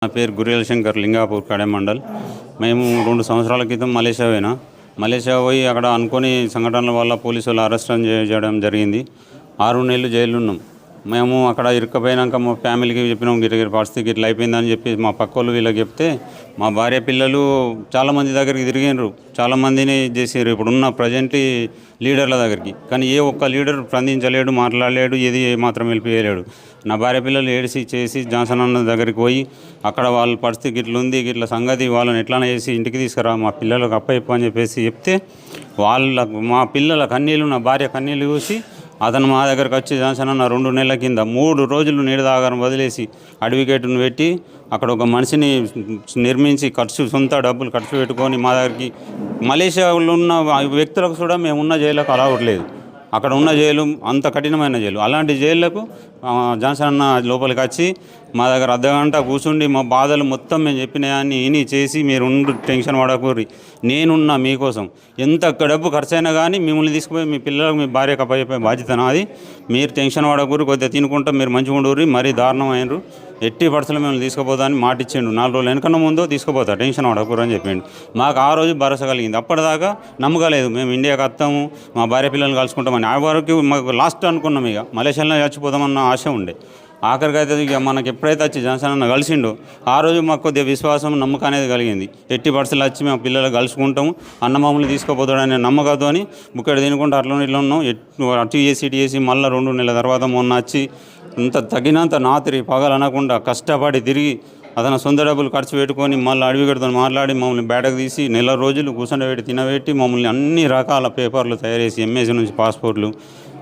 నా పేరు గురియల్ శంకర్, లింగాపూర్ కడే మండల్. మేము 2 సంవత్సరాల క్రితం మలేషియా పోయి అక్కడ అనుకోని సంఘటనల వల్ల పోలీసు వాళ్ళు అరెస్ట్ చేయడం జరిగింది. 6 నెలలు జైలు ఉన్నాం. మేము అక్కడ ఇరుక్కపోయినాక మా ఫ్యామిలీకి చెప్పినాం, గిరిగిరి పరిస్థితి ఇట్లా అయిపోయిందని చెప్పి మా పక్కోళ్ళు వీళ్ళకి చెప్తే మా భార్య పిల్లలు చాలామంది దగ్గరికి తిరిగినారు, చాలామందిని చేసారు ఇప్పుడున్న ప్రజెంట్లీ లీడర్ల దగ్గరికి. కానీ ఏ ఒక్క లీడర్ స్పందించలేడు, మాట్లాడలేడు, ఏది మాత్రం వెళ్ళిపోయలేడు. నా భార్య పిల్లలు ఏడిసి చేసి జాన్సన్ అన్న దగ్గరికి పోయి అక్కడ వాళ్ళ పరిస్థితి ఇట్లుంది, ఇట్లా సంగతి, వాళ్ళని ఎట్లా చేసి ఇంటికి తీసుకురా, మా పిల్లలకు అప్పయిపో అని చెప్పేసి చెప్తే మా పిల్లల కన్నీళ్ళు, నా భార్య కన్నీళ్ళు చూసి అతను మా దగ్గరకు వచ్చి జాన్సన్ అన్న 2 నెలల కింద 3 రోజులు నీడదాగారం వదిలేసి అడ్వకేట్ను పెట్టి అక్కడ ఒక మనిషిని నిర్మించి సొంత డబ్బులు ఖర్చు పెట్టుకొని మా దగ్గరికి, మలేషియాలో ఉన్న వ్యక్తులకు కూడా మేము ఉన్న జైలుకు అలవట్లేదు. అక్కడ ఉన్న జైలు అంత కఠినమైన జైలు. అలాంటి జైళ్లకు జాన్సన్ అన్న లోపలికి వచ్చి మా దగ్గర అర్ధగంట కూర్చుండి మా బాధలు మొత్తం మేము చెప్పినాయని ఇని చేసి, మీరు టెన్షన్ పడకూరి, నేనున్నా మీకోసం, ఎంత డబ్బు ఖర్చు అయినా కానీ మిమ్మల్ని తీసుకుపోయి మీ పిల్లలకు మీ భార్యకు అప్పచెప్పే బాధ్యత నాది, మీరు టెన్షన్ పడకూరి, కొద్దిగా తినుకుంటా మీరు మంచిగా ఉండూరి, మరీ దారుణం అయినరు, ఎట్టి పరిస్థితుల్లో మిమ్మల్ని తీసుకుపోతా అని మాట ఇచ్చిండు. 4 రోజులు వెనకన్నా ముందో తీసుకుపోతా, టెన్షన్ పడకూరు అని చెప్పిండు. మాకు ఆ రోజు భరోసా కలిగింది. అప్పటిదాకా నమ్మకలేదు, మేము ఇండియాకి వస్తాము, మా భార్య పిల్లల్ని కలుసుకుంటామని. ఆ వరకు మాకు లాస్ట్ అనుకున్నాం, ఇక మలేషియాలో చచ్చిపోతామన్న ఆశ ఉండే. ఆఖరికి అయితే ఇక మనకి ఎప్పుడైతే వచ్చి జాన్సన్ అన్న కలిసిండో ఆ రోజు మాకు కొద్దిగా విశ్వాసం, నమ్మకం అనేది కలిగింది. ఎట్టి పరిస్థితులు వచ్చి మేము పిల్లలు కలుసుకుంటాము, అన్న మమ్మల్ని తీసుకుపోతాడనే నమ్మకంతో అని బుక్కడ తినుకుంటూ అట్లా ఇట్లా ఉన్నాం. అటు చేసి మళ్ళీ 2 నెలల తర్వాత మొన్న వచ్చి ఇంత తగినంత రాత్రి పగలు అనకుండా కష్టపడి తిరిగి అతను సొంత డబ్బులు ఖర్చు పెట్టుకొని మళ్ళీ అడవిగడితో మాట్లాడి మమ్మల్ని బయటకు తీసి 4 నెలల రోజులు కూర్చొని తినబెట్టి మమ్మల్ని అన్ని రకాల పేపర్లు తయారు చేసి, ఎంఏసీ నుంచి పాస్పోర్ట్లు,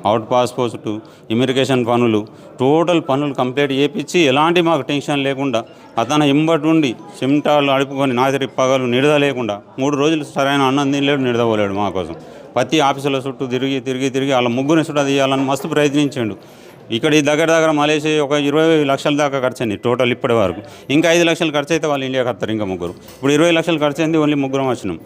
అవుట్ పాస్పోర్టు, ఇమిగ్రేషన్ పనులు, టోటల్ పనులు కంప్లీట్ చేయించి ఎలాంటి మాకు టెన్షన్ లేకుండా అతను ఇంబటి ఉండి చెమటాలు అడుపుకొని నాతిరి పగలు నిడద లేకుండా 3 రోజులు సరైన అన్నం తినలేడు, నిడదపోలేడు మా కోసం. ప్రతి ఆఫీసుల చుట్టూ తిరిగి వాళ్ళ ముగ్గురిని చుట్టూ తీయాలని మస్తు ప్రయత్నించాడు. ఇక్కడ ఈ దగ్గర మలేషియా ఒక 20 లక్షల దాకా ఖర్చు అయింది టోటల్ ఇప్పటి వరకు. ఇంకా 5 లక్షలు ఖర్చు అయితే వాళ్ళు ఇండియాకి వస్తారు, ఇంకా ముగ్గురు. ఇప్పుడు 20 లక్షలు ఖర్చు అయింది, ఓన్లీ ముగ్గురం వచ్చినాం.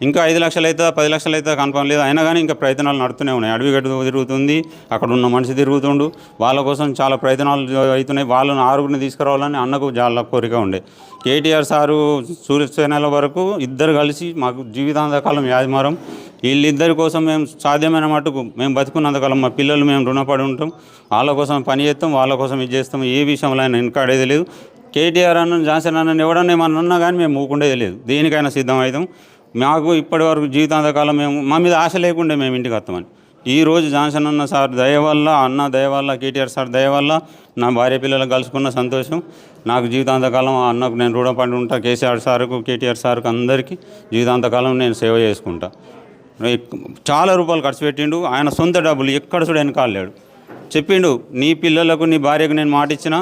ఇంకా 5 లక్షలు అవుతుందా 10 లక్షలు అవుతుందా కన్ఫర్మ్ లేదు. అయినా కానీ ఇంకా ప్రయత్నాలు నడుతూనే ఉన్నాయి. అడవిగడ్డ తిరుగుతుంది, అక్కడ ఉన్న మనిషి తిరుగుతుండు, వాళ్ళ కోసం చాలా ప్రయత్నాలు అవుతున్నాయి. వాళ్ళని 6గురిని తీసుకురావాలని అన్నకు చాలా కోరిక ఉండే. కేటీఆర్ సారు సూర్యసేనల వరకు ఇద్దరు కలిసి మాకు జీవితాంతకాలం యాజమారం, వీళ్ళిద్దరి కోసం మేము సాధ్యమైన మటుకు మేము బతుకున్నంతకాలం మా పిల్లలు మేము రుణపడి ఉంటాం, వాళ్ళ కోసం పని చేస్తాం, వాళ్ళ కోసం ఇది చేస్తాం. ఏ విషయంలో అయినా వెనకాడేది లేదు. కేటీఆర్ అన్న, జాన్సన్ అన్న ఎవడన్నా ఏమన్నా ఉన్నా కానీ మేము ఊకుండేది లేదు, దేనికైనా సిద్ధం అవుతాం. మాకు ఇప్పటి వరకు జీవితాంతకాలం మేము మా మీద ఆశ లేకుండే మేము ఇంటికి వస్తామని. ఈరోజు జాన్సన్ అన్న సార్ దయ వల్ల, అన్న దయ వల్ల, కేటీఆర్ సార్ దయ వల్ల నా భార్య పిల్లలకు కలుసుకున్న సంతోషం. నాకు జీవితాంతకాలం అన్నకు నేను రుణపడి ఉంటా. కేసీఆర్ సార్కు, కేటీఆర్ సార్కు అందరికీ జీవితాంతకాలం నేను సేవ చేసుకుంటా. చాలా రూపాయలు ఖర్చు పెట్టిండు, ఆయన సొంత డబ్బులు ఎక్కడ చూడ వెనకాలేడు. చెప్పిండు, నీ పిల్లలకు నీ భార్యకు నేను మాట ఇచ్చినా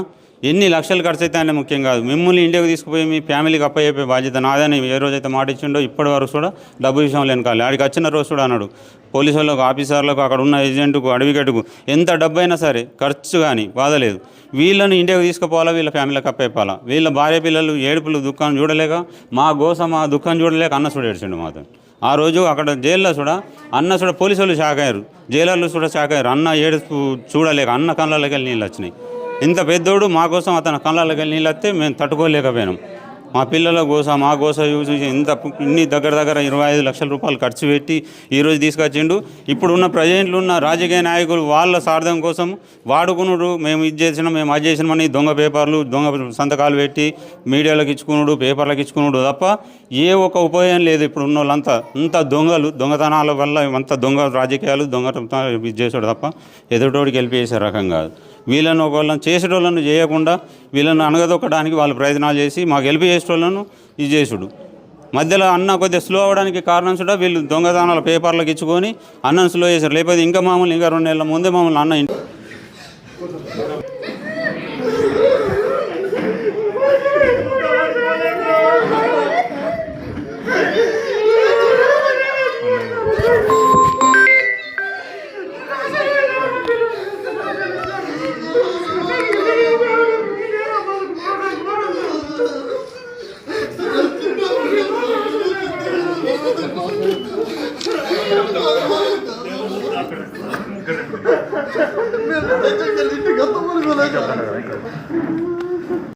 ఎన్ని లక్షలు ఖర్చు అయితే ఆయన ముఖ్యం కాదు, మిమ్మల్ని ఇండియాకి తీసుకుపోయి మీ ఫ్యామిలీకి అప్పయ్యే బాధ్యత నాదని ఏ రోజైతే మాట ఇచ్చిండో ఇప్పటి వరకు కూడా డబ్బు విషయంలో వెనకాలి. ఆడికి వచ్చిన రోజు కూడా అన్నాడు, పోలీసు వాళ్ళకు, ఆఫీసర్లకు, అక్కడ ఉన్న ఏజెంట్కు, అడవిగట్టుకు ఎంత డబ్బు అయినా సరే ఖర్చు కానీ బాధలేదు, వీళ్ళని ఇండియాకి తీసుకుపోవాలా, వీళ్ళ ఫ్యామిలీకి అప్పయిపోవాలా. వీళ్ళ భార్య పిల్లలు ఏడుపులు దుఃఖం చూడలేక, మా దుఃఖం చూడలేక అన్న చూడ ఏడ్చిండు మాతో. ఆ రోజు అక్కడ జైల్లో కూడా అన్న కూడా పోలీసు వాళ్ళు షాక్ అయ్యారు, జైలర్లు కూడా షాక్ అయ్యారు. అన్న ఏడుపు చూడలేక అన్న కళ్ళకి వెళ్ళి నీళ్ళు వచ్చినాయి. ఇంత పెద్దోడు మా కోసం అతని కళ్ళకి వెళ్ళి నీళ్ళు వస్తే మేము తట్టుకోలేకపోయినాం. మా పిల్లల కోసం, మా కోసం చూసి ఇన్ని దగ్గర 25 లక్షల రూపాయలు ఖర్చు పెట్టి ఈరోజు తీసుకొచ్చిండు. ఇప్పుడున్న ప్రజెంట్లు ఉన్న రాజకీయ నాయకులు వాళ్ళ స్వార్థం కోసం వాడుకున్నాడు. మేము ఇది చేసినాం, మేము అది చేసినామని దొంగ పేపర్లు, దొంగ సంతకాలు పెట్టి మీడియాలకు ఇచ్చుకున్నాడు, పేపర్లకు ఇచ్చుకున్నాడు తప్ప ఏ ఒక్క ఉపయోగం లేదు. ఇప్పుడు ఉన్న వాళ్ళంతా అంత దొంగతనాల వల్ల అంత దొంగ రాజకీయాలు, ఇది చేసాడు తప్ప ఎదుటోడికి వెళ్ళిపోయేసే రకం కాదు. వీళ్ళను ఒకళ్ళని చేసేటోళ్ళను చేయకుండా వీళ్ళని అనగదొక్కడానికి వాళ్ళు ప్రయత్నాలు చేసి మాకు హెల్ప్ చేసేటోళ్ళను ఇది చేసుడు. మధ్యలో అన్న కొద్దిగా స్లో అవ్వడానికి కారణం కూడా వీళ్ళు దొంగతనాల పేపర్లకు ఇచ్చుకొని అన్నను స్లో చేశారు. లేకపోతే ఇంకా 2 నెలల ముందే మమ్మల్ని అన్న